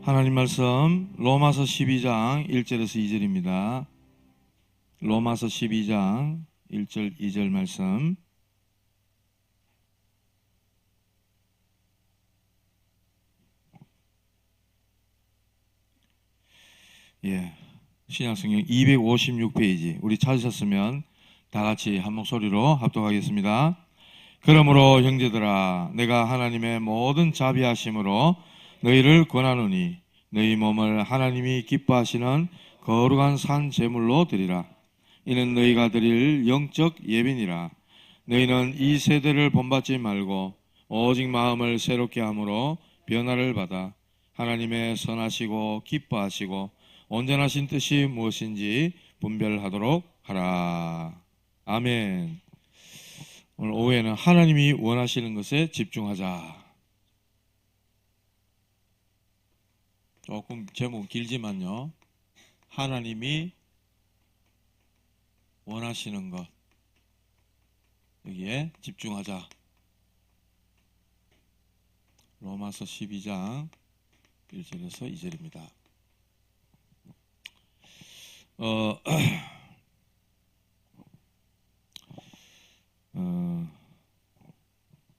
하나님 말씀 로마서 12장 1절에서 2절입니다. 로마서 12장 1절 2절 말씀. 신약성경 256페이지. 우리 찾으셨으면 다 같이 한 목소리로 합독하겠습니다. 그러므로 형제들아, 내가 하나님의 모든 자비하심으로 너희를 권하노니 너희 몸을 하나님이 기뻐하시는 거룩한 산 제물로 드리라. 이는 너희가 드릴 영적 예배니라. 너희는 이 세대를 본받지 말고 오직 마음을 새롭게 함으로 변화를 받아 하나님의 선하시고 기뻐하시고 온전하신 뜻이 무엇인지 분별하도록 하라. 아멘. 오늘 오후에는 하나님이 원하시는 것에 집중하자. 조금 제목 길지만요, 하나님이 원하시는 것, 여기에 집중하자. 로마서 12장 1절에서 2절입니다.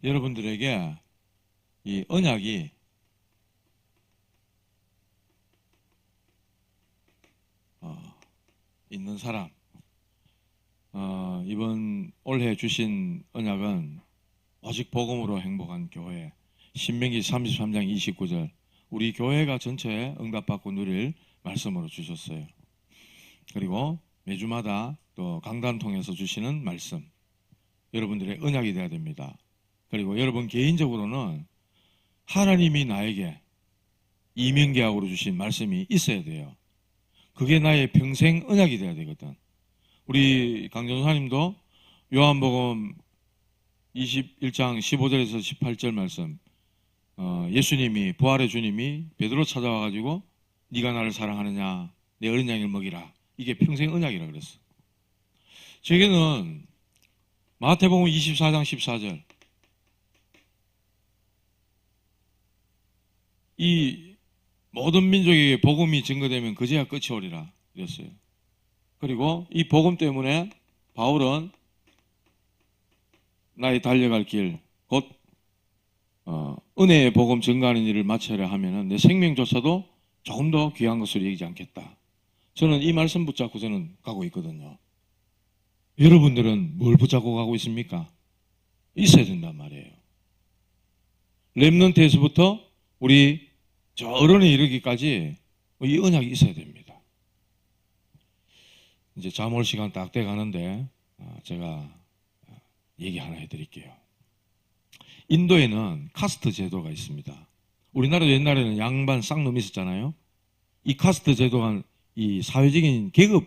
여러분들에게 이 언약이 있는 사람, 이번 올해 주신 언약은 오직 복음으로 행복한 교회, 신명기 33장 29절, 우리 교회가 전체에 응답받고 누릴 말씀으로 주셨어요. 그리고 매주마다 또 강단 통해서 주시는 말씀, 여러분들의 언약이 되어야 됩니다. 그리고 여러분 개인적으로는 하나님이 나에게 이면계약으로 주신 말씀이 있어야 돼요. 그게 나의 평생 언약이 돼야 되거든. 우리 강전사님도 요한복음 21장 15절에서 18절 말씀, 예수님이, 부활의 주님이 베드로 찾아와가지고 네가 나를 사랑하느냐, 내 어린 양을 먹이라. 이게 평생 언약이라 그랬어. 제게는 마태복음 24장 14절, 이 모든 민족에게 복음이 증거되면 그제야 끝이 오리라 이랬어요. 그리고 이 복음 때문에 바울은 나의 달려갈 길, 곧 은혜의 복음 증거하는 일을 마쳐야 하면은 내 생명조차도 조금 더 귀한 것으로 여기지 않겠다. 저는 이 말씀 붙잡고 저는 가고 있거든요. 여러분들은 뭘 붙잡고 가고 있습니까? 있어야 된단 말이에요. 렘넌트에서부터 우리 저 어른에 이르기까지 이 언약이 있어야 됩니다. 이제 잠 올 시간 딱 돼 가는데 제가 얘기 하나 해드릴게요. 인도에는 카스트 제도가 있습니다. 우리나라도 옛날에는 양반 쌍놈이 있었잖아요. 이 카스트 제도가 이 사회적인 계급,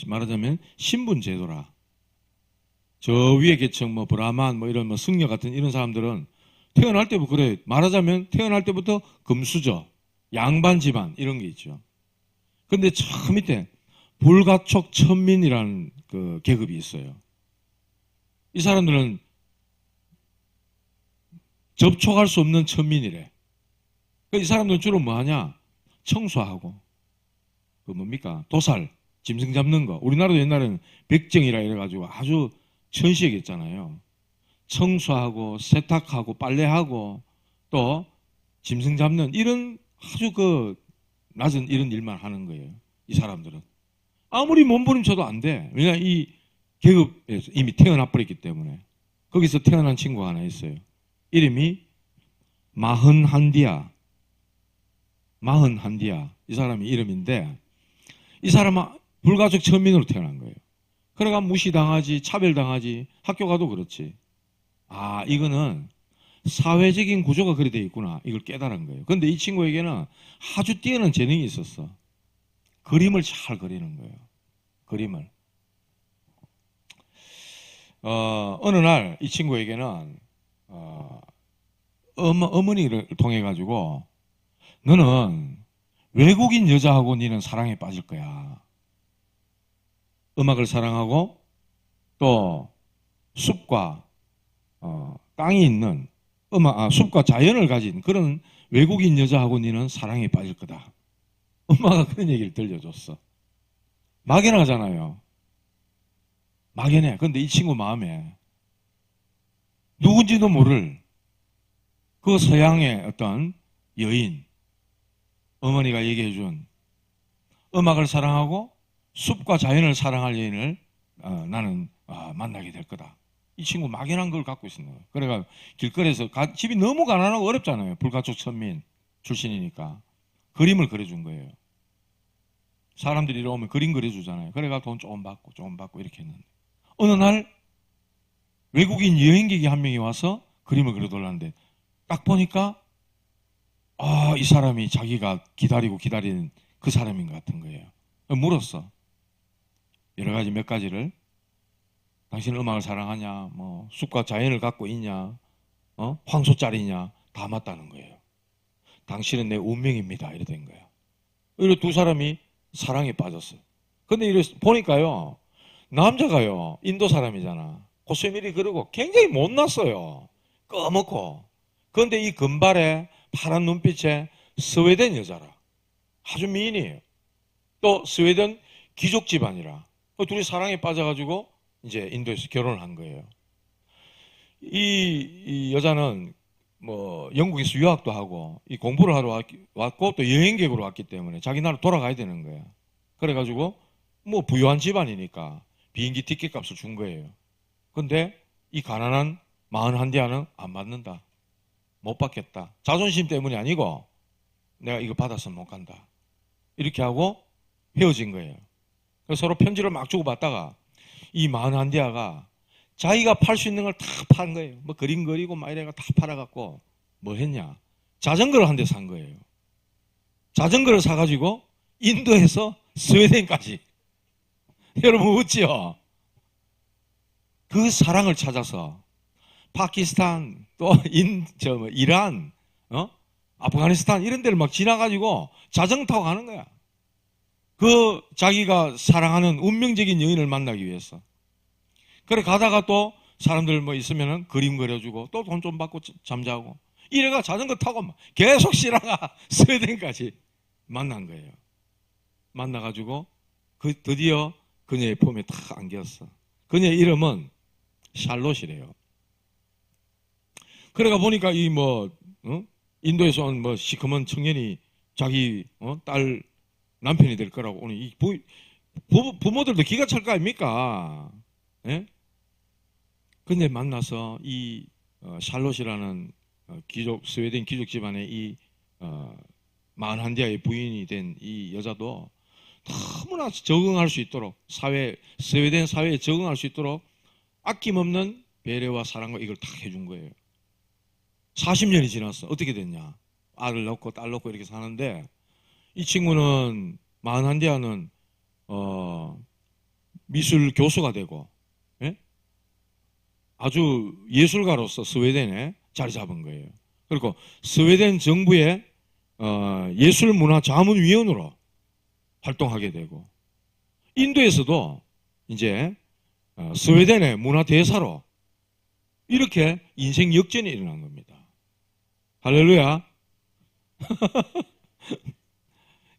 말하자면 신분 제도라. 저 위에 계층 뭐 브라만 뭐 이런 뭐 승려 같은 이런 사람들은 태어날 때부터, 그래 말하자면 태어날 때부터 금수저, 양반 집안 이런 게 있죠. 그런데 저 밑에 불가촉 천민이라는 그 계급이 있어요. 이 사람들은 접촉할 수 없는 천민이래. 이 사람들은 주로 뭐 하냐? 청소하고, 그 뭡니까? 도살, 짐승 잡는 거. 우리나라도 옛날에는 백정이라 이래가지고 아주 천시했잖아요. 청소하고, 세탁하고, 빨래하고, 또 짐승 잡는 이런 아주 그 낮은 이런 일만 하는 거예요. 이 사람들은. 아무리 몸부림쳐도 안 돼. 왜냐, 이 계급에서 이미 태어나 버렸기 때문에. 거기서 태어난 친구가 하나 있어요. 이름이 마흔한디아. 마흔한디아. 이 사람이 이름인데, 이 사람은 불가촉 천민으로 태어난 거예요. 그래가 무시당하지, 차별당하지, 학교 가도 그렇지. 아, 이거는 사회적인 구조가 그리 되어 있구나. 이걸 깨달은 거예요. 그런데 이 친구에게는 아주 뛰어난 재능이 있었어. 그림을 잘 그리는 거예요. 그림을. 어느 날 이 친구에게는 어머니를 통해 가지고 너는 외국인 여자하고 니는 사랑에 빠질 거야. 음악을 사랑하고 또 숲과 땅이 있는 숲과 자연을 가진 그런 외국인 여자하고 니는 사랑에 빠질 거다. 엄마가 그런 얘기를 들려줬어. 막연하잖아요. 막연해. 근데 이 친구 마음에 누군지도 모를 그 서양의 어떤 여인, 어머니가 얘기해준 음악을 사랑하고 숲과 자연을 사랑할 여인을 나는 만나게 될 거다. 이 친구 막연한 걸 갖고 있는 거예요. 그래가 길거리에서 집이 너무 가난하고 어렵잖아요. 불가촉 천민 출신이니까 그림을 그려준 거예요. 사람들이 이러면 그림 그려주잖아요. 그래가 돈 조금 받고 이렇게 했는데 어느 날 외국인 여행객이 한 명이 와서 그림을 그려달라는데 딱 보니까 이 사람이 자기가 기다리는 그 사람인 것 같은 거예요. 물었어. 여러 가지 몇 가지를. 당신은 음악을 사랑하냐, 뭐 숲과 자연을 갖고 있냐, 황소짜리냐, 다 맞다는 거예요. 당신은 내 운명입니다. 이래 된 거야. 이래 두 사람이 사랑에 빠졌어요. 근데 이래 보니까요, 남자가요, 인도 사람이잖아. 고스미리 그러고 굉장히 못났어요. 꺼먹고. 그런데 이 금발에 파란 눈빛에 스웨덴 여자라. 아주 미인이에요. 또 스웨덴 귀족 집안이라. 둘이 사랑에 빠져가지고 이제 인도에서 결혼을 한 거예요. 이 여자는 뭐 영국에서 유학도 하고 이 공부를 하러 왔고 또 여행객으로 왔기 때문에 자기 나라 돌아가야 되는 거야. 그래가지고 뭐 부유한 집안이니까 비행기 티켓 값을 준 거예요. 근데 이 가난한 41대하는 안 받는다. 못 받겠다. 자존심 때문이 아니고 내가 이거 받았으면 못 간다. 이렇게 하고 헤어진 거예요. 그래서 서로 편지를 막 주고받다가 이 41대하가 자기가 팔 수 있는 걸 다 판 거예요. 뭐 그림 그리고 막 이래가 다 팔아갖고 뭐 했냐. 자전거를 한 대 산 거예요. 자전거를 사가지고 인도에서 스웨덴까지. 여러분 웃지요? 그 사랑을 찾아서 파키스탄 또 이란, 아프가니스탄 이런 데를 막 지나가지고 자전거 타고 가는 거야. 그 자기가 사랑하는 운명적인 여인을 만나기 위해서. 그래 가다가 또 사람들 뭐 있으면은 그림 그려주고 또 돈 좀 받고 잠자고 이래가 자전거 타고 계속 실어가 스웨덴까지 만난 거예요. 만나가지고 드디어 그녀의 품에 탁 안겼어. 그녀의 이름은 샬롯이래요. 그래가 보니까 이 인도에서 온 뭐 시커먼 청년이 자기 딸 남편이 될 거라고 오늘 이 부모들도 기가 찰 거 아닙니까? 예? 근데 만나서 이 샬롯이라는 스웨덴 귀족 집안의 이 만한디아의 부인이 된 이 여자도 너무나 적응할 수 있도록 스웨덴 사회에 적응할 수 있도록 아낌없는 배려와 사랑과 이걸 다 해준 거예요. 40년이 지났어. 어떻게 됐냐? 아들 낳고 딸 낳고 이렇게 사는데 이 친구는 만한디아는 미술 교수가 되고 아주 예술가로서 스웨덴에 자리 잡은 거예요. 그리고 스웨덴 정부의 예술문화자문위원으로 활동하게 되고 인도에서도 이제 스웨덴의 문화대사로 이렇게 인생 역전이 일어난 겁니다. 할렐루야.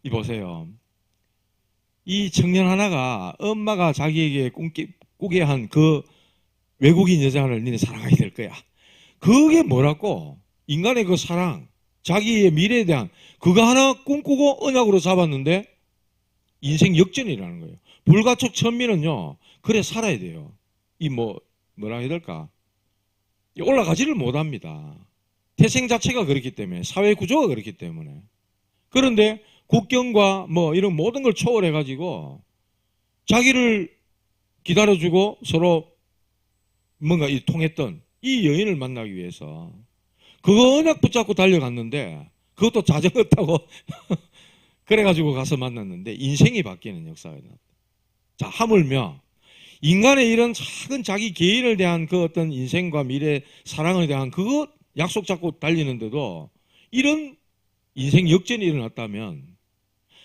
이 보세요. 이 청년 하나가 엄마가 자기에게 꾸게 한 그 외국인 여자를 니네 사랑하게 될 거야. 그게 뭐라고? 인간의 그 사랑, 자기의 미래에 대한 그거 하나 꿈꾸고 언약으로 잡았는데 인생 역전이라는 거예요. 불가촉 천민은요, 그래 살아야 돼요. 뭐라 해야 될까? 올라가지를 못합니다. 태생 자체가 그렇기 때문에, 사회 구조가 그렇기 때문에. 그런데 국경과 이런 모든 걸 초월해가지고 자기를 기다려주고 서로 뭔가 통했던 이 여인을 만나기 위해서 그거 언약 붙잡고 달려갔는데 그것도 자전거 타고 그래가지고 가서 만났는데 인생이 바뀌는 역사가 일어났다. 자, 하물며 인간의 이런 작은 자기 개인을 대한 그 어떤 인생과 미래, 사랑에 대한 그거 약속 잡고 달리는데도 이런 인생 역전이 일어났다면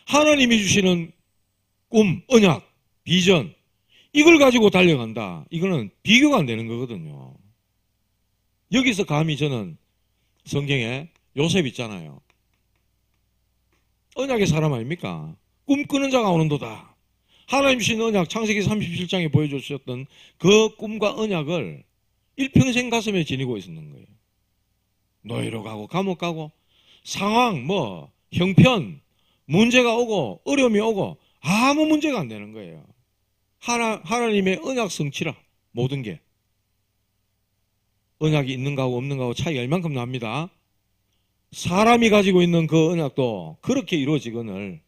하나님이 주시는 꿈, 언약, 비전 이걸 가지고 달려간다. 이거는 비교가 안 되는 거거든요. 여기서 감히 저는 성경에 요셉 있잖아요. 언약의 사람 아닙니까? 꿈꾸는 자가 오는도다. 하나님 주신 언약, 창세기 37장에 보여주셨던 그 꿈과 언약을 일평생 가슴에 지니고 있었는 거예요. 노예로 가고 감옥 가고 상황 형편 문제가 오고 어려움이 오고 아무 문제가 안 되는 거예요. 하나님의 언약 성취라. 모든 게 언약이 있는가하고 없는가하고 차이가 얼만큼 납니다. 사람이 가지고 있는 그 언약도 그렇게 이루어지거늘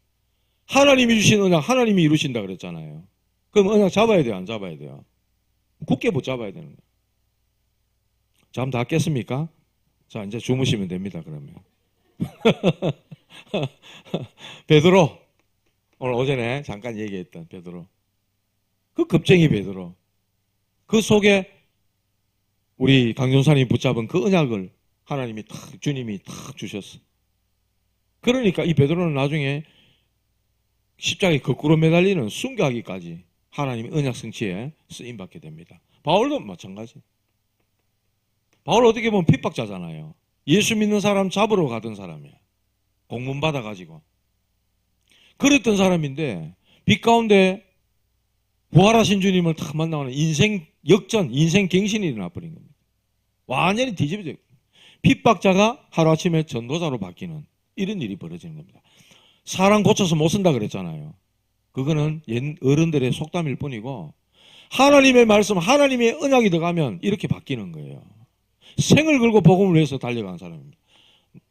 하나님이 주신 언약 하나님이 이루신다 그랬잖아요. 그럼 언약 잡아야 돼요, 안 잡아야 돼요? 굳게 못 잡아야 되는 거예요. 잠 다 깼습니까? 자, 이제 주무시면 됩니다. 그러면 베드로, 오늘 오전에 잠깐 얘기했던 베드로, 그 겁쟁이 베드로, 그 속에 우리 강전사님이 붙잡은 그 언약을 하나님이 주님이 탁 주셨어. 그러니까 이 베드로는 나중에 십자가에 거꾸로 매달리는 순교하기까지 하나님의 언약 성취에 쓰임받게 됩니다. 바울도 마찬가지. 바울 어떻게 보면 핍박자잖아요. 예수 믿는 사람 잡으러 가던 사람이야. 공문 받아가지고. 그랬던 사람인데 빛 가운데 부활하신 주님을 탁 만나는 인생 역전, 인생 갱신이 일어나 버린 겁니다. 완전히 뒤집어져. 핍박자가 하루아침에 전도자로 바뀌는 이런 일이 벌어지는 겁니다. 사람 고쳐서 못 쓴다 그랬잖아요. 그거는 옛 어른들의 속담일 뿐이고 하나님의 말씀, 하나님의 언약이 들어가면 이렇게 바뀌는 거예요. 생을 걸고 복음을 위해서 달려간 사람입니다.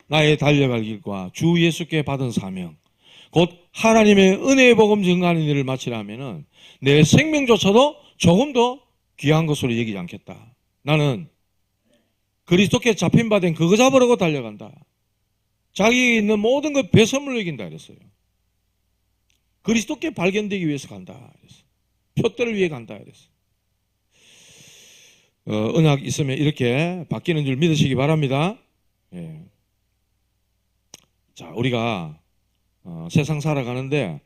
나의 달려갈 길과 주 예수께 받은 사명, 곧 하나님의 은혜의 복음 증거하는 일을 마치라 하면은 내 생명조차도 조금 더 귀한 것으로 여기지 않겠다. 나는 그리스도께 잡힌 바 된 그거 잡으려고 달려간다. 자기에 있는 모든 것 배선물로 이긴다 그랬어요. 그리스도께 발견되기 위해서 간다 그랬어요. 표대를 위해 간다 그랬어요. 언약 있으면 이렇게 바뀌는 줄 믿으시기 바랍니다. 예. 자, 우리가 세상 살아가는데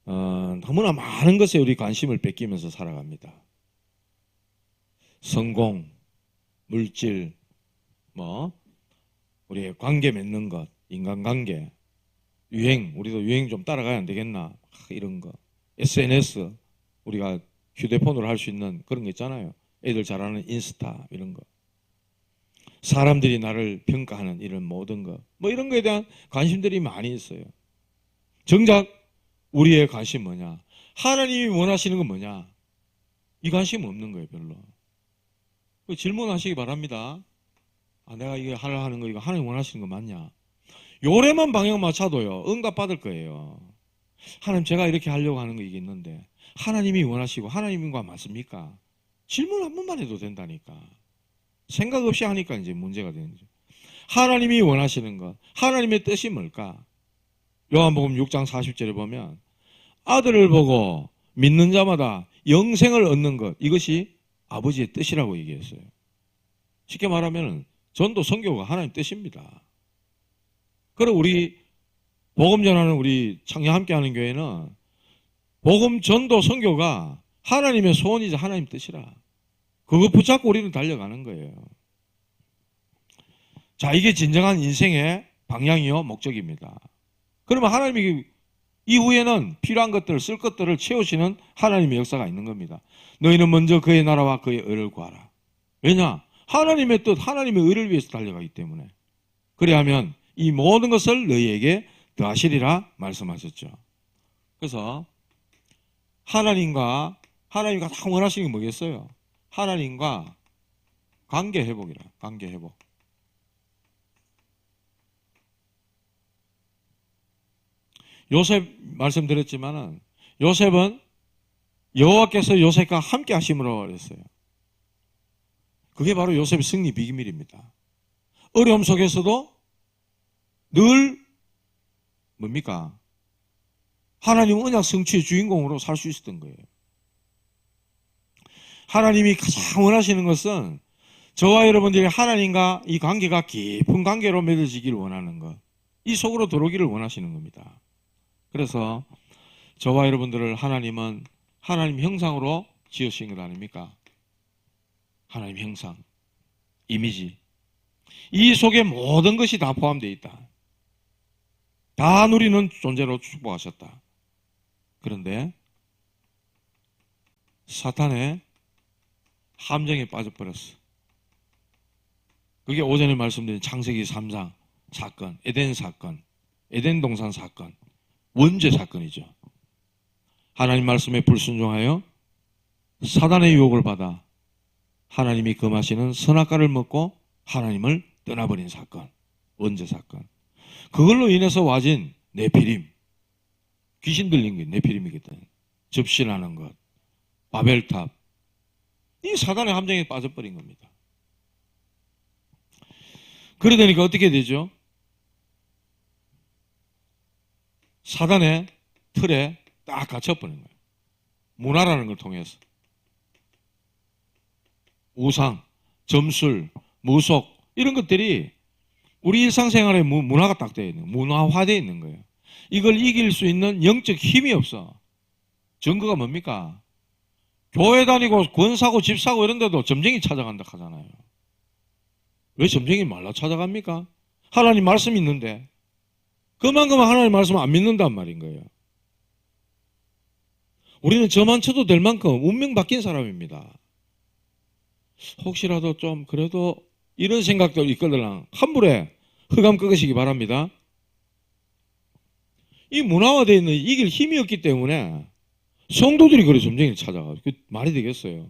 너무나 많은 것에 우리 관심을 뺏기면서 살아갑니다. 성공, 물질, 우리의 관계 맺는 것, 인간관계, 유행, 우리도 유행 좀 따라가야 안 되겠나, 이런 거. SNS, 우리가 휴대폰으로 할 수 있는 그런 거 있잖아요. 애들 잘하는 인스타, 이런 거. 사람들이 나를 평가하는 이런 모든 거. 이런 거에 대한 관심들이 많이 있어요. 정작 우리의 관심 뭐냐? 하나님이 원하시는 건 뭐냐? 이 관심 없는 거예요, 별로. 질문하시기 바랍니다. 내가 이거 하는 거, 이거 하나님 원하시는 거 맞냐? 요래만 방향 맞춰도요, 응답받을 거예요. 하나님, 제가 이렇게 하려고 하는 거 이게 있는데, 하나님이 원하시고, 하나님과 맞습니까? 질문 한 번만 해도 된다니까. 생각 없이 하니까 이제 문제가 되는 거죠. 하나님이 원하시는 것, 하나님의 뜻이 뭘까? 요한복음 6장 40절에 보면, 아들을 보고 믿는 자마다 영생을 얻는 것, 이것이 아버지의 뜻이라고 얘기했어요. 쉽게 말하면 전도 선교가 하나님 뜻입니다. 그리고 우리 복음 전하는 우리 청년 함께하는 교회는 복음 전도 선교가 하나님의 소원이자 하나님 뜻이라. 그거 붙잡고 우리는 달려가는 거예요. 자, 이게 진정한 인생의 방향이요, 목적입니다. 그러면 하나님이 이후에는 필요한 것들을, 쓸 것들을 채우시는 하나님의 역사가 있는 겁니다. 너희는 먼저 그의 나라와 그의 의를 구하라. 왜냐? 하나님의 뜻, 하나님의 의를 위해서 달려가기 때문에. 그래야면 이 모든 것을 너희에게 더하시리라 말씀하셨죠. 그래서 하나님이 가장 원하시는 게 뭐겠어요? 하나님과 관계 회복이라. 관계 회복. 요셉 말씀드렸지만은 요셉은 여호와께서 요셉과 함께 하심으로 그랬어요. 그게 바로 요셉의 승리 비밀입니다. 어려움 속에서도 늘 뭡니까? 하나님 언약 성취의 주인공으로 살 수 있었던 거예요. 하나님이 가장 원하시는 것은 저와 여러분들이 하나님과 이 관계가 깊은 관계로 맺어지기를 원하는 것. 이 속으로 들어오기를 원하시는 겁니다. 그래서 저와 여러분들을 하나님은 하나님 형상으로 지으신 것 아닙니까? 하나님 형상, 이미지. 이 속에 모든 것이 다 포함되어 있다. 다 누리는 존재로 축복하셨다. 그런데 사탄의 함정에 빠져버렸어. 그게 오전에 말씀드린 창세기 3장 사건, 에덴 사건, 에덴 동산 사건, 원죄 사건이죠. 하나님 말씀에 불순종하여 사단의 유혹을 받아 하나님이 금하시는 선악과를 먹고 하나님을 떠나버린 사건, 원죄 사건. 그걸로 인해서 와진 네피림, 귀신 들린 게 네피림이거든. 접신하는 것, 바벨탑, 이 사단의 함정에 빠져버린 겁니다. 그러다니까 어떻게 되죠? 사단의 틀에 딱 갇혀버린 거예요. 문화라는 걸 통해서. 우상, 점술, 무속 이런 것들이 우리 일상생활에 문화가 딱 되어 있는 거예요. 문화화되어 있는 거예요. 이걸 이길 수 있는 영적 힘이 없어. 증거가 뭡니까? 교회 다니고 권 사고 집 사고 이런 데도 점쟁이 찾아간다 하잖아요. 왜 점쟁이 말라 찾아갑니까? 하나님 말씀이 있는데 그만큼 하나님 말씀 안 믿는단 말인 거예요. 우리는 저만 쳐도 될 만큼 운명 바뀐 사람입니다. 혹시라도 좀 그래도 이런 생각도 있거든 함부로 흑암 끄시기 바랍니다. 이 문화화되어 있는 이길 힘이 없기 때문에 성도들이 그래 점쟁이를 찾아가. 그 말이 되겠어요.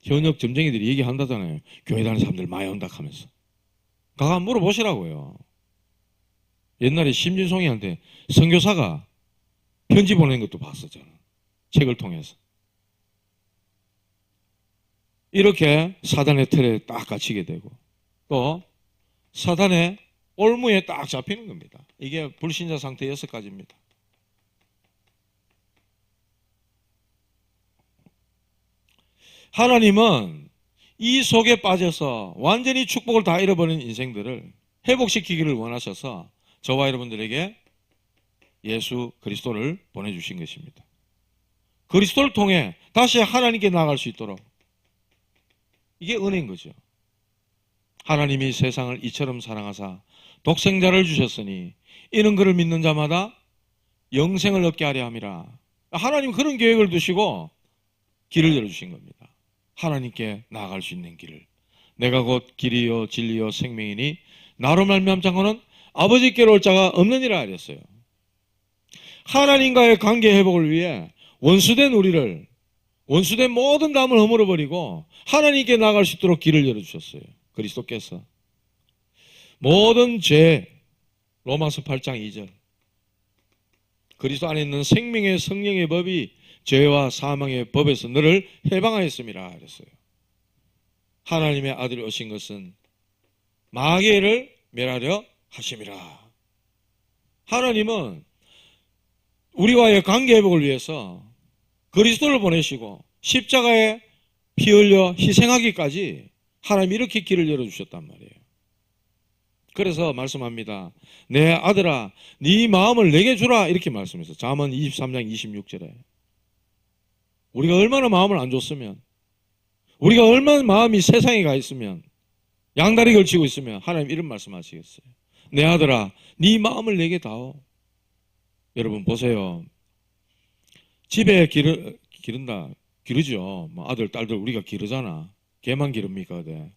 현역 점쟁이들이 얘기한다잖아요. 교회 다니는 사람들 많이 온다 하면서. 가가 물어보시라고요. 옛날에 심진송이한테 선교사가 편지 보낸 것도 봤었잖아. 책을 통해서. 이렇게 사단의 틀에 딱 갇히게 되고 또 사단의 올무에 딱 잡히는 겁니다. 이게 불신자 상태 6가지입니다. 하나님은 이 속에 빠져서 완전히 축복을 다 잃어버린 인생들을 회복시키기를 원하셔서 저와 여러분들에게 예수 그리스도를 보내주신 것입니다. 그리스도를 통해 다시 하나님께 나아갈 수 있도록 이게 은혜인 거죠. 하나님이 세상을 이처럼 사랑하사 독생자를 주셨으니 이는 그를 믿는 자마다 영생을 얻게 하려 함이라. 하나님 그런 계획을 두시고 길을 열어주신 겁니다. 하나님께 나아갈 수 있는 길을. 내가 곧 길이요 진리요 생명이니 나로 말미암 자고는 아버지께로 올 자가 없느니라 하셨어요. 하나님과의 관계 회복을 위해 원수된 우리를, 원수된 모든 담을 허물어버리고 하나님께 나아갈 수 있도록 길을 열어주셨어요. 그리스도께서 모든 죄, 로마서 8장 2절, 그리스도 안에 있는 생명의 성령의 법이 죄와 사망의 법에서 너를 해방하였음이라 하셨어요. 하나님의 아들이 오신 것은 마귀를 멸하려 하심이라. 하나님은 우리와의 관계 회복을 위해서 그리스도를 보내시고 십자가에 피 흘려 희생하기까지 하나님이 이렇게 길을 열어주셨단 말이에요. 그래서 말씀합니다. 내 아들아 네 마음을 내게 주라 이렇게 말씀했어요. 잠언 23장 26절에. 우리가 얼마나 마음을 안 줬으면, 우리가 얼마나 마음이 세상에 가 있으면, 양다리 걸치고 있으면 하나님 이런 말씀하시겠어요. 내 아들아 네 마음을 내게 다오. 여러분 보세요. 집에 기르죠. 뭐 아들 딸들 우리가 기르잖아. 걔만 기릅니까? 네.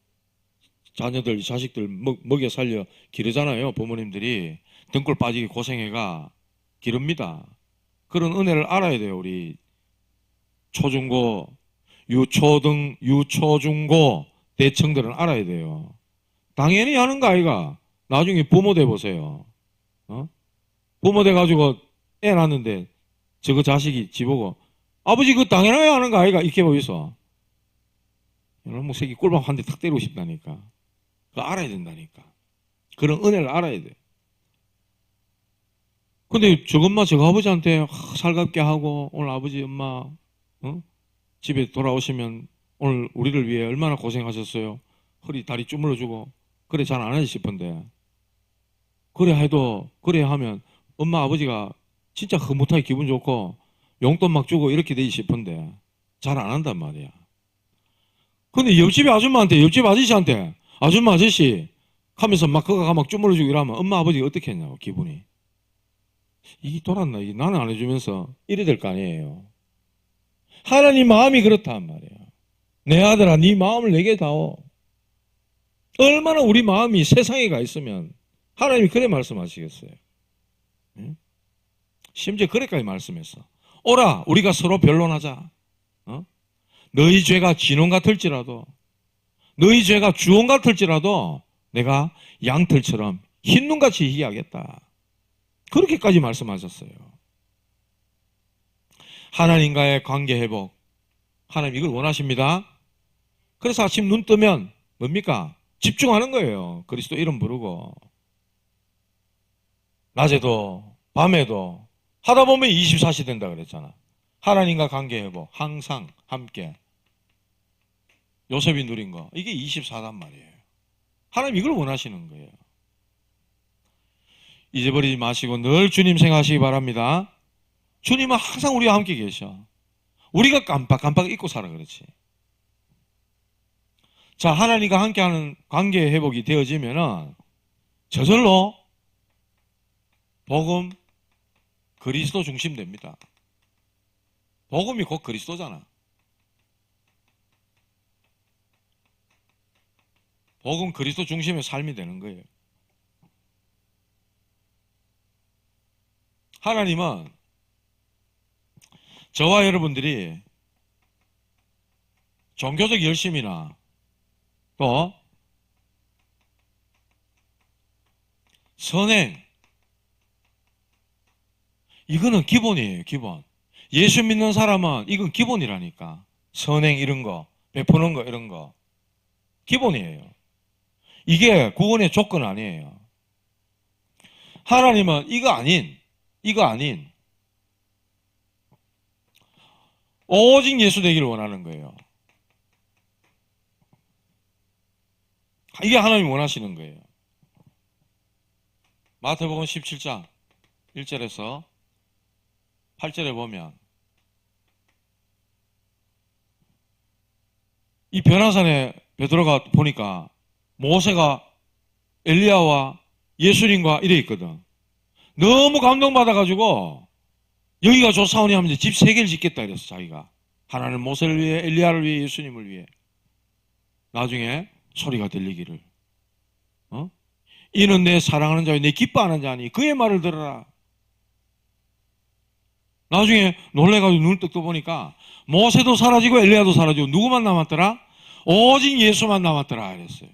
자녀들 자식들 먹여 살려 기르잖아요. 부모님들이 등골 빠지게 고생해가 기릅니다. 그런 은혜를 알아야 돼요. 우리 초중고 유초중고 대청들은 알아야 돼요. 당연히 하는 거 아이가. 나중에 부모 돼 보세요. 부모 돼 가지고 애 낳았는데 저거 자식이 지보고 아버지 그거 당연하게 하는 거 아이가 이렇게 보이소. 이놈의 새끼 꿀밤 한 대 탁 때리고 싶다니까. 그거 알아야 된다니까. 그런 은혜를 알아야 돼. 근데 저것만 저거 아버지한테 살갑게 하고 오늘 아버지 엄마 집에 돌아오시면 오늘 우리를 위해 얼마나 고생하셨어요. 허리 다리 주물러주고 그래 잘 안 하지 싶은데 그래 해도 그래 하면 엄마 아버지가 진짜 흐뭇하게 기분 좋고 용돈 막 주고 이렇게 되지 싶은데 잘 안 한단 말이야. 근데 옆집 아줌마한테 옆집 아저씨한테 아줌마 아저씨 하면서 막 그가 막 주물러주고 이러면 엄마 아버지가 어떻게 했냐고 기분이. 이게 돌았나 이게 나는 안 해주면서 이래 될 거 아니에요. 하나님 마음이 그렇단 말이에요. 내 아들아 네 마음을 내게 다오. 얼마나 우리 마음이 세상에 가 있으면 하나님이 그래 말씀하시겠어요. 응? 심지어 그래까지 말씀했어. 오라 우리가 서로 변론하자. 어? 너희 죄가 진홍 같을지라도 너희 죄가 주홍 같을지라도 내가 양털처럼 흰눈같이 희하겠다. 그렇게까지 말씀하셨어요. 하나님과의 관계 회복. 하나님 이걸 원하십니다. 그래서 아침 눈 뜨면 뭡니까? 집중하는 거예요. 그리스도 이름 부르고. 낮에도 밤에도 하다 보면 24시 된다 그랬잖아. 하나님과 관계 회복. 항상 함께. 요셉이 누린 거. 이게 24단 말이에요. 하나님 이걸 원하시는 거예요. 잊어버리지 마시고 늘 주님 생각하시기 바랍니다. 주님은 항상 우리와 함께 계셔. 우리가 깜빡깜빡 잊고 살아 그렇지. 자, 하나님과 함께하는 관계 회복이 되어지면은 저절로 복음, 그리스도 중심 됩니다. 복음이 곧 그리스도잖아. 복음 그리스도 중심의 삶이 되는 거예요. 하나님은 저와 여러분들이 종교적 열심이나 또 선행 이거는 기본이에요. 기본. 예수 믿는 사람은 이건 기본이라니까. 선행 이런 거 베푸는 거 이런 거 기본이에요. 이게 구원의 조건 아니에요. 하나님은 이거 아닌 오직 예수 되기를 원하는 거예요. 이게 하나님이 원하시는 거예요. 마태복음 17장 1절에서 8절에 보면 이 변화산에 베드로가 보니까 모세가 엘리야와 예수님과 이래 있거든. 너무 감동받아가지고 여기가 좋사오니 하면서 집 3개를 짓겠다 이랬어. 자기가 하나는 모세를 위해 엘리야를 위해 예수님을 위해. 나중에 소리가 들리기를 이는 내 사랑하는 자요 내 기뻐하는 자니 그의 말을 들어라. 나중에 놀래가지고 눈을 뜨고 보니까 모세도 사라지고 엘리야도 사라지고 누구만 남았더라? 오직 예수만 남았더라 이랬어요.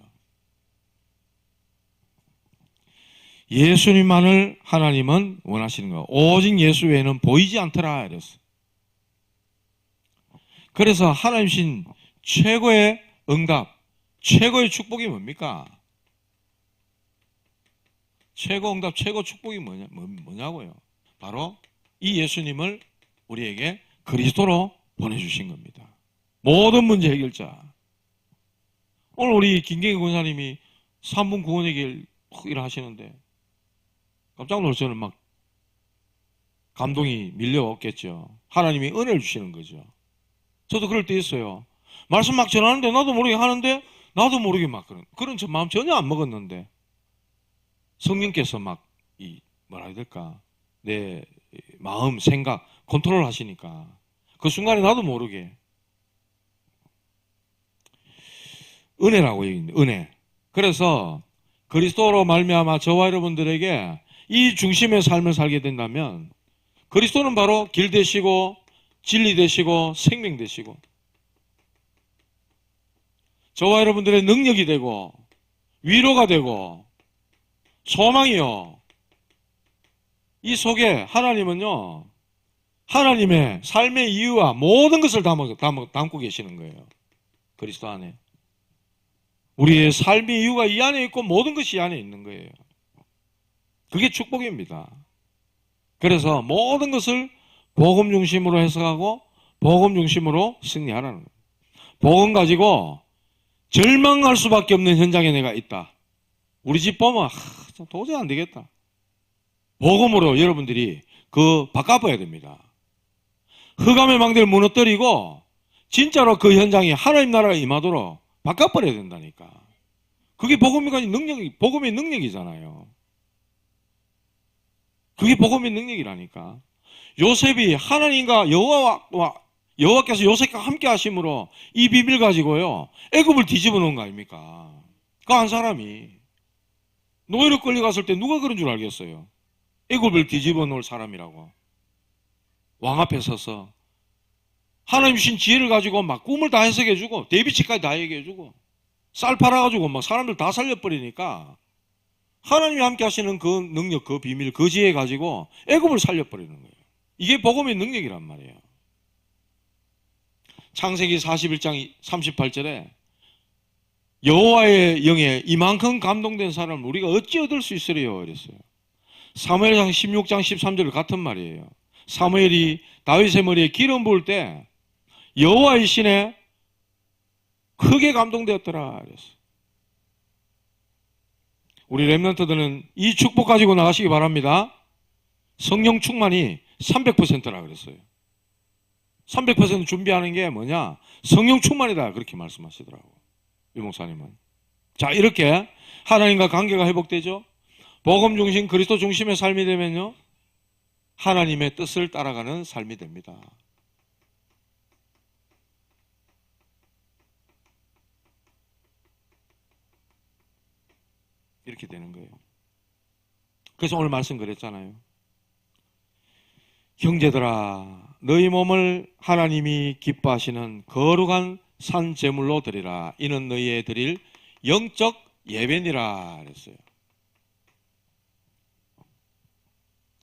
예수님만을 하나님은 원하시는 거예요. 오직 예수 외에는 보이지 않더라 이랬어요. 그래서 하나님 신 최고의 응답, 최고의 축복이 뭡니까? 최고 응답, 최고 축복이 뭐냐고요? 바로 이 예수님을 우리에게 그리스도로 보내주신 겁니다. 모든 문제 해결자. 오늘 우리 김경희 권사님이 3분 구원 해결 일을 하시는데 깜짝 놀라서 저는 막 감동이 밀려왔겠죠. 하나님이 은혜를 주시는 거죠. 저도 그럴 때 있어요. 말씀 막 전하는데 나도 모르게 하는데 나도 모르게 막 그런 저 마음 전혀 안 먹었는데 성령께서 막 뭐라 해야 될까 내 마음 생각 컨트롤 하시니까 그 순간에 나도 모르게 은혜라고 얘기합니다. 은혜. 그래서 그리스도로 말미암아 저와 여러분들에게 이 중심의 삶을 살게 된다면 그리스도는 바로 길 되시고 진리 되시고 생명 되시고 저와 여러분들의 능력이 되고 위로가 되고 소망이요. 이 속에 하나님은요 하나님의 삶의 이유와 모든 것을 담고 계시는 거예요. 그리스도 안에 우리의 삶의 이유가 이 안에 있고 모든 것이 이 안에 있는 거예요. 그게 축복입니다. 그래서 모든 것을 복음 중심으로 해석하고 복음 중심으로 승리하라는 거예요. 복음 가지고 절망할 수밖에 없는 현장에 내가 있다. 우리 집 보면 도저히 안 되겠다. 복음으로 여러분들이 바꿔봐야 됩니다. 흑암의 망대를 무너뜨리고 진짜로 그 현장에 하나님 나라가 임하도록 바꿔버려야 된다니까. 그게 복음의 능력이잖아요. 그게 복음의 능력이라니까. 요셉이 하나님과 여호와께서 요셉과 함께 하심으로 이 비밀 가지고요, 애굽을 뒤집어 놓은 거 아닙니까? 그 한 사람이 노예로 끌려갔을 때 누가 그런 줄 알겠어요? 애굽을 뒤집어 놓을 사람이라고. 왕 앞에 서서 하나님 주신 지혜를 가지고 막 꿈을 다 해석해주고 데뷔치까지 다 얘기해주고 쌀 팔아가지고 막 사람들 다 살려버리니까 하나님이 함께 하시는 그 능력, 그 비밀, 그 지혜 가지고 애굽을 살려버리는 거예요. 이게 복음의 능력이란 말이에요. 창세기 41장 38절에 여호와의 영에 이만큼 감동된 사람을 우리가 어찌 얻을 수 있으리요? 그랬어요. 사무엘상 16장 13절 같은 말이에요. 사무엘이 다윗의 머리에 기름 부을 때 여호와의 신에 크게 감동되었더라 그랬어요. 우리 렘넌트들은 이 축복 가지고 나가시기 바랍니다. 성령 충만이 300%라 그랬어요. 300% 준비하는 게 뭐냐? 성령 충만이다 그렇게 말씀하시더라고요. 이 목사님은. 자, 이렇게 하나님과 관계가 회복되죠. 복음 중심, 그리스도 중심의 삶이 되면요, 하나님의 뜻을 따라가는 삶이 됩니다. 이렇게 되는 거예요. 그래서 오늘 말씀 그랬잖아요. 형제들아, 너희 몸을 하나님이 기뻐하시는 거룩한 산 제물로 드리라. 이는 너희의 드릴 영적 예배니라 그랬어요.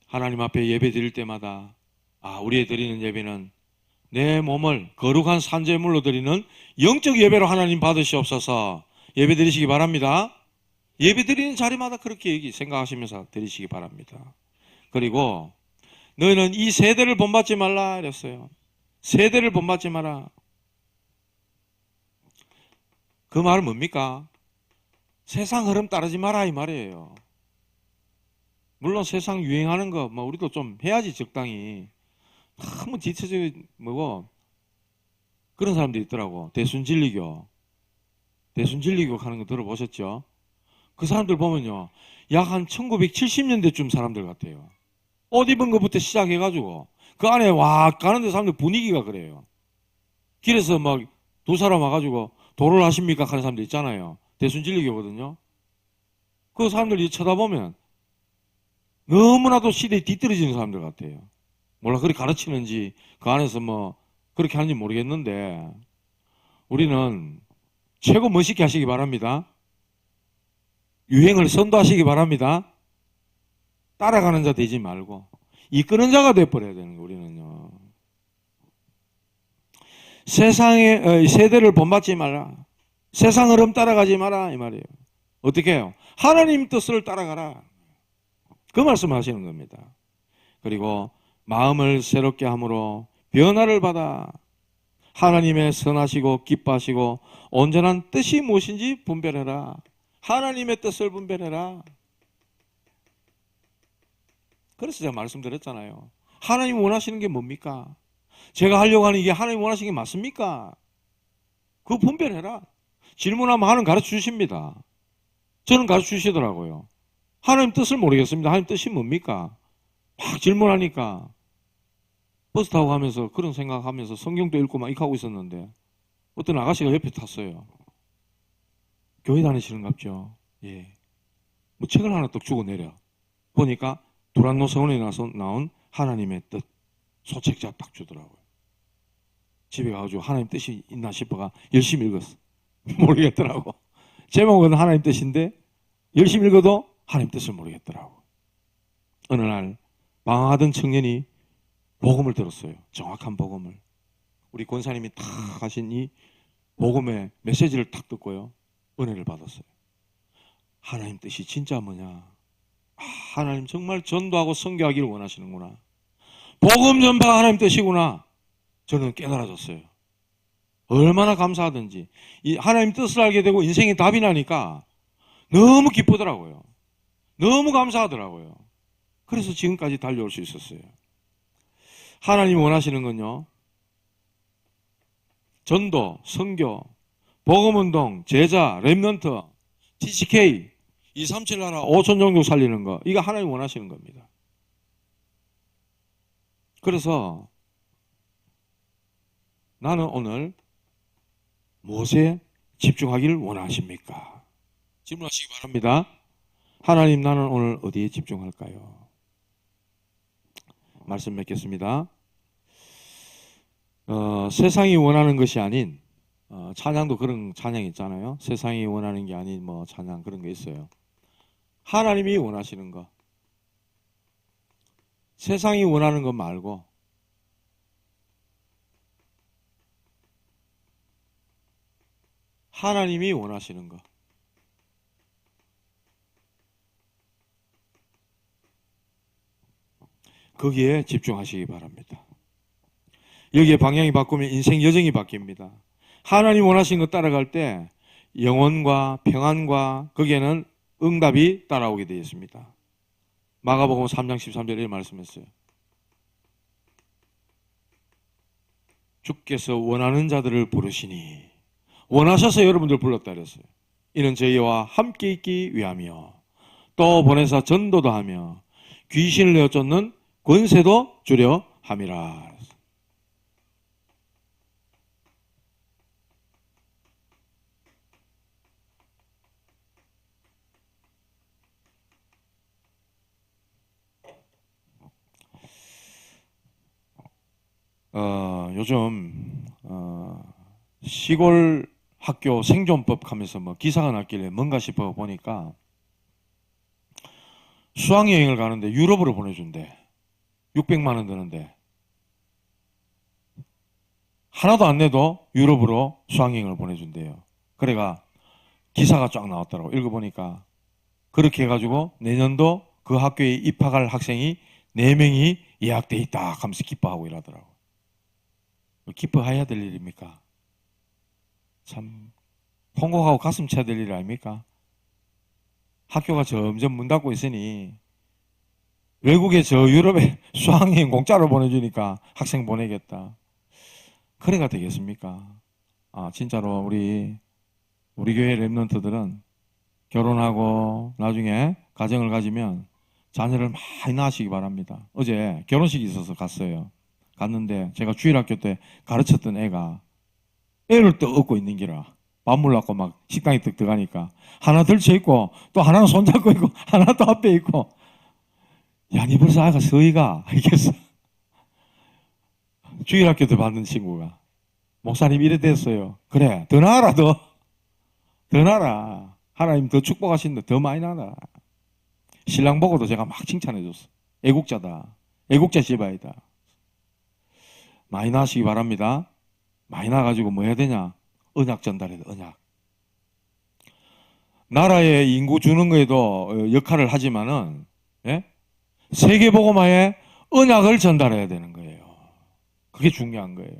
하나님 앞에 예배 드릴 때마다 우리의 드리는 예배는 내 몸을 거룩한 산 제물로 드리는 영적 예배로 하나님 받으시옵소서. 예배 드리시기 바랍니다. 예배 드리는 자리마다 그렇게 생각하시면서 드리시기 바랍니다. 그리고 너희는 이 세대를 본받지 말라 그랬어요. 세대를 본받지 마라. 그 말은 뭡니까? 세상 흐름 따르지 마라 이 말이에요. 물론 세상 유행하는 거 우리도 좀 해야지 적당히. 너무 뒤처져 뭐고 그런 사람들이 있더라고. 대순진리교 하는 거 들어보셨죠? 그 사람들 보면요, 약 한 1970년대쯤 사람들 같아요. 옷 입은 것부터 시작해가지고 그 안에 가는데 사람들 분위기가 그래요. 길에서 막 두 사람 와가지고 도를 하십니까 하는 사람들 있잖아요. 대순진리교거든요. 그 사람들이 쳐다보면 너무나도 시대에 뒤떨어지는 사람들 같아요. 몰라 그렇게 가르치는지 그 안에서 그렇게 하는지 모르겠는데, 우리는 최고 멋있게 하시기 바랍니다. 유행을 선도하시기 바랍니다. 따라가는 자 되지 말고 이끄는 자가 되어버려야 되는 거예요. 우리는요, 세상의 세대를 본받지 마라. 세상 흐름 따라가지 마라 이 말이에요. 어떻게 해요? 하나님 뜻을 따라가라. 그 말씀을 하시는 겁니다. 그리고 마음을 새롭게 함으로 변화를 받아 하나님의 선하시고 기뻐하시고 온전한 뜻이 무엇인지 분별해라. 하나님의 뜻을 분별해라. 그래서 제가 말씀드렸잖아요. 하나님 원하시는 게 뭡니까? 제가 하려고 하는 이게 하나님 원하시는 게 맞습니까? 그거 분별해라. 질문하면 하나님 가르쳐 주십니다. 저는 가르쳐 주시더라고요. 하나님 뜻을 모르겠습니다. 하나님 뜻이 뭡니까? 막 질문하니까 버스 타고 가면서 그런 생각하면서 성경도 읽고 막 이렇게 하고 있었는데 어떤 아가씨가 옆에 탔어요. 교회 다니시는갑죠? 예. 책을 하나 딱 주고 내려. 보니까 두란노 서원에 나온 하나님의 뜻 소책자 딱 주더라고요. 집에 가가지고 하나님 뜻이 있나 싶어가 열심히 읽었어. 모르겠더라고. 제목은 하나님 뜻인데 열심히 읽어도 하나님 뜻을 모르겠더라고. 어느 날 방황하던 청년이 복음을 들었어요. 정확한 복음을. 우리 권사님이 탁 하신 이 복음의 메시지를 탁 듣고요, 은혜를 받았어요. 하나님 뜻이 진짜 뭐냐? 하나님 정말 전도하고 선교하기를 원하시는구나. 복음 전파가 하나님 뜻이구나. 저는 깨달아졌어요. 얼마나 감사하든지. 이 하나님 뜻을 알게 되고 인생의 답이 나니까 너무 기쁘더라고요. 너무 감사하더라고요. 그래서 지금까지 달려올 수 있었어요. 하나님 원하시는 건요, 전도, 선교, 복음운동, 제자, 렘넌트, TCK 237 나라 5천 종족 살리는 거, 이거 하나님 원하시는 겁니다. 그래서 나는 오늘 무엇에 집중하기를 원하십니까? 질문하시기 바랍니다. 하나님, 나는 오늘 어디에 집중할까요? 말씀 맺겠습니다. 세상이 원하는 것이 아닌, 찬양도 그런 찬양 있잖아요. 세상이 원하는 게 아닌 뭐 찬양 그런 게 있어요. 하나님이 원하시는 거, 세상이 원하는 것 말고 하나님이 원하시는 거, 거기에 집중하시기 바랍니다. 여기에 방향이 바꾸면 인생 여정이 바뀝니다. 하나님 원하시는 거 따라갈 때 영혼과 평안과 거기에는 응답이 따라오게 되어 있습니다. 마가복음 3장 13절에 말씀했어요. 주께서 원하는 자들을 부르시니, 원하셔서 여러분들 불렀다 그랬어요. 이는 저희와 함께 있기 위함이요, 또 보내사 전도도 하며 귀신을 내어 쫓는 권세도 주려 함이라. 요즘 시골 학교 생존법 하면서 뭐 기사가 났길래 뭔가 싶어 보니까 수학여행을 가는데 유럽으로 보내준대. 600만 원 드는데 하나도 안 내도 유럽으로 수학여행을 보내준대요. 그래가 기사가 쫙 나왔더라고. 읽어보니까 그렇게 해가지고 내년도 그 학교에 입학할 학생이 4명이 예약돼 있다 하면서 기뻐하고 이러더라고. 기뻐해야 될 일입니까? 참 통곡하고 가슴 쳐야 될 일 아닙니까? 학교가 점점 문 닫고 있으니 외국에 저 유럽에 수학여행 공짜로 보내주니까 학생 보내겠다. 그래가 되겠습니까? 진짜로 우리 교회 랩런트들은 결혼하고 나중에 가정을 가지면 자녀를 많이 낳으시기 바랍니다. 어제 결혼식이 있어서 갔어요. 갔는데 제가 주일학교 때 가르쳤던 애가 애를 또 얻고 있는 기라. 밥물 낳고 막 식당에 뜩 들어가니까 하나 들쳐있고 또 하나는 손잡고 있고 하나 또 앞에 있고, 야, 니 벌써 아이가 서희가 이겠어. 주일학교 때 받는 친구가 목사님 이래 됐어요. 그래, 더 나아라. 더 나아라. 하나님 더 축복하신다. 더 많이 나아라. 신랑 보고도 제가 막 칭찬해줬어. 애국자다. 애국자 시바이다. 많이 나시기 바랍니다. 많이 나가지고 뭐 해야 되냐? 언약 전달해야 돼. 언약. 나라에 인구 주는 거에도 역할을 하지만은, 예? 세계복음화에 언약을 전달해야 되는 거예요. 그게 중요한 거예요.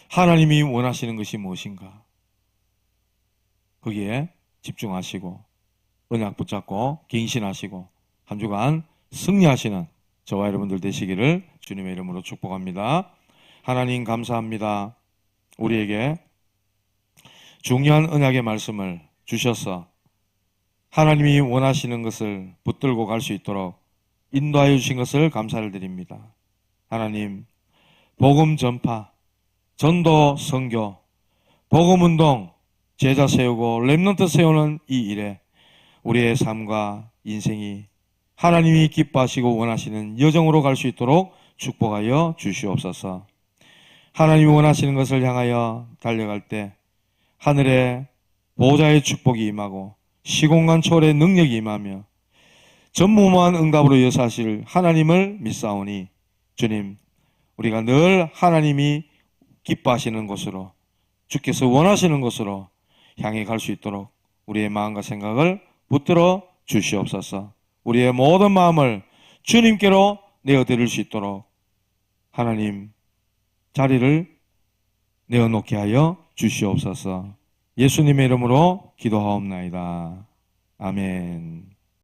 하나님이 원하시는 것이 무엇인가? 거기에 집중하시고 언약 붙잡고 갱신하시고 한 주간 승리하시는 저와 여러분들 되시기를 주님의 이름으로 축복합니다. 하나님 감사합니다. 우리에게 중요한 언약의 말씀을 주셔서 하나님이 원하시는 것을 붙들고 갈 수 있도록 인도하여 주신 것을 감사를 드립니다. 하나님, 복음 전파, 전도 선교, 복음 운동, 제자 세우고 렘넌트 세우는 이 일에 우리의 삶과 인생이 하나님이 기뻐하시고 원하시는 여정으로 갈 수 있도록 축복하여 주시옵소서. 하나님이 원하시는 것을 향하여 달려갈 때 하늘의 보좌의 축복이 임하고 시공간 초월의 능력이 임하며 전무후무한 응답으로 역사하실 하나님을 믿사오니 주님, 우리가 늘 하나님이 기뻐하시는 곳으로, 주께서 원하시는 곳으로 향해 갈 수 있도록 우리의 마음과 생각을 붙들어 주시옵소서. 우리의 모든 마음을 주님께로 내어드릴 수 있도록 하나님 자리를 내어놓게 하여 주시옵소서. 예수님의 이름으로 기도하옵나이다. 아멘.